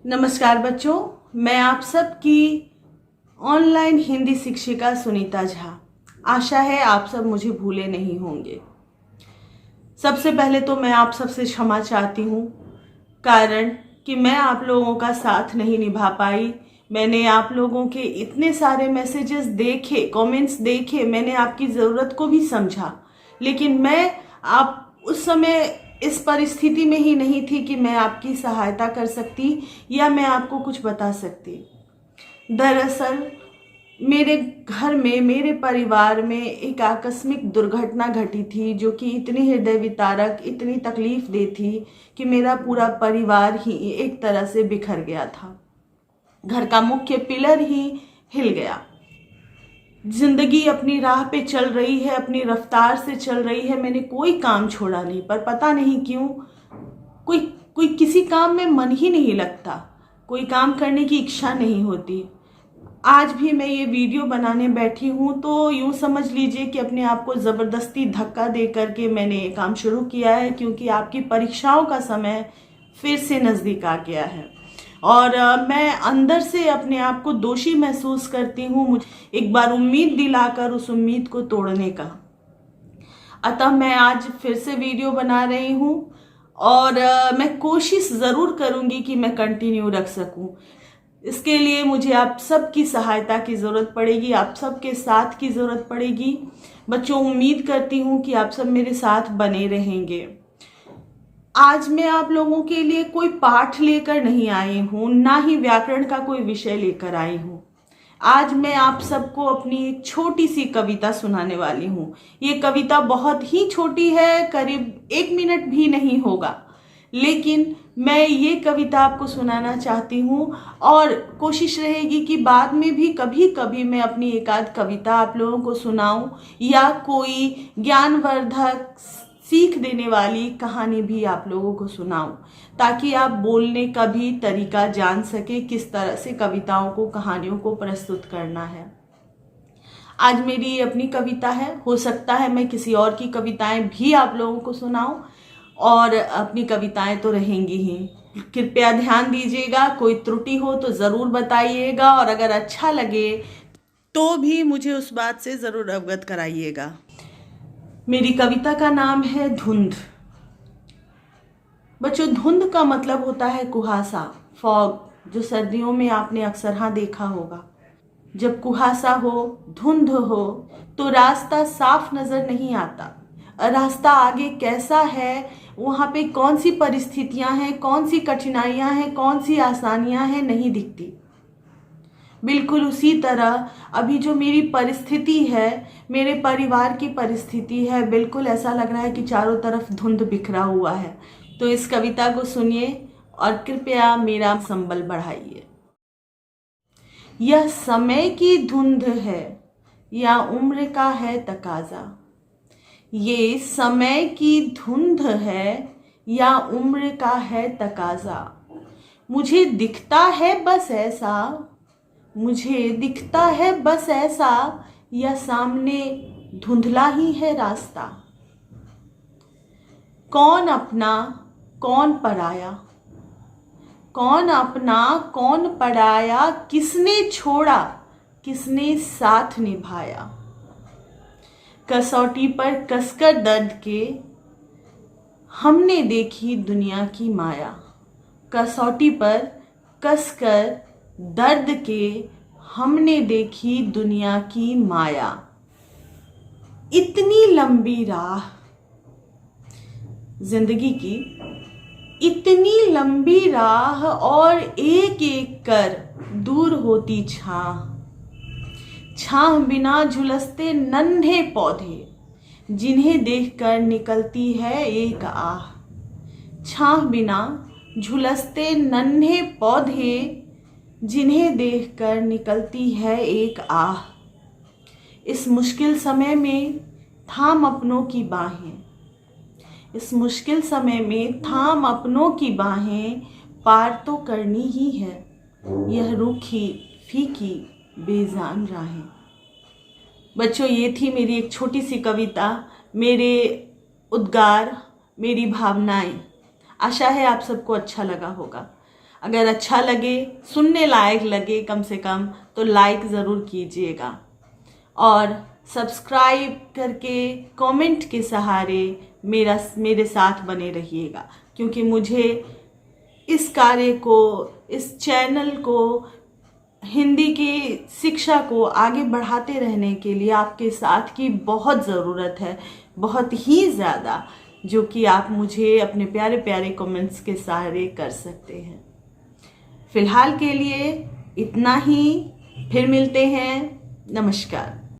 नमस्कार बच्चों, मैं आप सबकी ऑनलाइन हिंदी शिक्षिका सुनीता झा। आशा है आप सब मुझे भूले नहीं होंगे। सबसे पहले तो मैं आप सबसे क्षमा चाहती हूँ, कारण कि मैं आप लोगों का साथ नहीं निभा पाई। मैंने आप लोगों के इतने सारे मैसेजेस देखे, कमेंट्स देखे, मैंने आपकी ज़रूरत को भी समझा, लेकिन मैं आप उस समय इस परिस्थिति में ही नहीं थी कि मैं आपकी सहायता कर सकती या मैं आपको कुछ बता सकती। दरअसल मेरे घर में, मेरे परिवार में एक आकस्मिक दुर्घटना घटी थी जो कि इतनी हृदय वितारक, इतनी तकलीफ दे थी कि मेरा पूरा परिवार ही एक तरह से बिखर गया था। घर का मुख्य पिलर ही हिल गया। जिंदगी अपनी राह पे चल रही है, अपनी रफ्तार से चल रही है। मैंने कोई काम छोड़ा नहीं, पर पता नहीं क्यों कोई कोई किसी काम में मन ही नहीं लगता, कोई काम करने की इच्छा नहीं होती। आज भी मैं ये वीडियो बनाने बैठी हूँ तो यूँ समझ लीजिए कि अपने आप को ज़बरदस्ती धक्का दे करके मैंने ये काम शुरू किया है, क्योंकि आपकी परीक्षाओं का समय फिर से नज़दीक आ गया है और मैं अंदर से अपने आप को दोषी महसूस करती हूँ। मुझे एक बार उम्मीद दिलाकर उस उम्मीद को तोड़ने का। अतः मैं आज फिर से वीडियो बना रही हूँ और मैं कोशिश ज़रूर करूँगी कि मैं कंटिन्यू रख सकूँ। इसके लिए मुझे आप सबकी सहायता की ज़रूरत पड़ेगी, आप सबके साथ की ज़रूरत पड़ेगी। बच्चों, उम्मीद करती हूँ कि आप सब मेरे साथ बने रहेंगे। आज मैं आप लोगों के लिए कोई पाठ लेकर नहीं आई हूँ, ना ही व्याकरण का कोई विषय लेकर आई हूँ। आज मैं आप सबको अपनी एक छोटी सी कविता सुनाने वाली हूँ। ये कविता बहुत ही छोटी है, करीब 1 मिनट भी नहीं होगा, लेकिन मैं ये कविता आपको सुनाना चाहती हूँ और कोशिश रहेगी कि बाद में भी कभी कभी मैं अपनी एक आध कविता आप लोगों को सुनाऊं या कोई ज्ञानवर्धक, सीख देने वाली कहानी भी आप लोगों को सुनाऊं, ताकि आप बोलने का भी तरीका जान सके, किस तरह से कविताओं को, कहानियों को प्रस्तुत करना है। आज मेरी ये अपनी कविता है, हो सकता है मैं किसी और की कविताएं भी आप लोगों को सुनाऊं, और अपनी कविताएं तो रहेंगी ही। कृपया ध्यान दीजिएगा, कोई त्रुटि हो तो ज़रूर बताइएगा और अगर अच्छा लगे तो भी मुझे उस बात से ज़रूर अवगत कराइएगा। मेरी कविता का नाम है धुंध। बच्चों, धुंध का मतलब होता है कुहासा, फॉग, जो सर्दियों में आपने अक्सर हाँ देखा होगा। जब कुहासा हो, धुंध हो, तो रास्ता साफ नजर नहीं आता। रास्ता आगे कैसा है, वहाँ पे कौन सी परिस्थितियाँ हैं, कौन सी कठिनाइयाँ हैं, कौन सी आसानियाँ हैं, नहीं दिखती। बिल्कुल उसी तरह अभी जो मेरी परिस्थिति है, मेरे परिवार की परिस्थिति है, बिल्कुल ऐसा लग रहा है कि चारों तरफ धुंध बिखरा हुआ है। तो इस कविता को सुनिए और कृपया मेरा संबल बढ़ाइए। यह समय की धुंध है या उम्र का है तकाजा। ये समय की धुंध है या उम्र का है तकाजा। मुझे दिखता है बस ऐसा, मुझे दिखता है बस ऐसा, या सामने धुंधला ही है रास्ता। कौन अपना कौन पराया, कौन अपना कौन पराया, किसने छोड़ा किसने साथ निभाया। कसौटी पर कसकर दर्द के हमने देखी दुनिया की माया। कसौटी पर कसकर दर्द के हमने देखी दुनिया की माया। इतनी लंबी राह जिंदगी की, इतनी लंबी राह और एक एक कर दूर होती छाह। छाह बिना झुलसते नन्हे पौधे, जिन्हें देखकर निकलती है एक आह। छाह बिना झुलसते नन्हे पौधे, जिन्हें देखकर निकलती है एक आह। इस मुश्किल समय में थाम अपनों की बाहें, इस मुश्किल समय में थाम अपनों की बाहें, पार तो करनी ही है यह रूखी फीकी बेजान राहें। बच्चों, ये थी मेरी एक छोटी सी कविता, मेरे उद्गार, मेरी भावनाएं। आशा है आप सबको अच्छा लगा होगा। अगर अच्छा लगे, सुनने लायक लगे कम से कम, तो लाइक ज़रूर कीजिएगा और सब्सक्राइब करके कमेंट के सहारे मेरे साथ बने रहिएगा, क्योंकि मुझे इस कार्य को, इस चैनल को, हिंदी की शिक्षा को आगे बढ़ाते रहने के लिए आपके साथ की बहुत ज़रूरत है, बहुत ही ज़्यादा, जो कि आप मुझे अपने प्यारे प्यारे कमेंट्स के सहारे कर सकते हैं। फिलहाल के लिए इतना ही, फिर मिलते हैं। नमस्कार।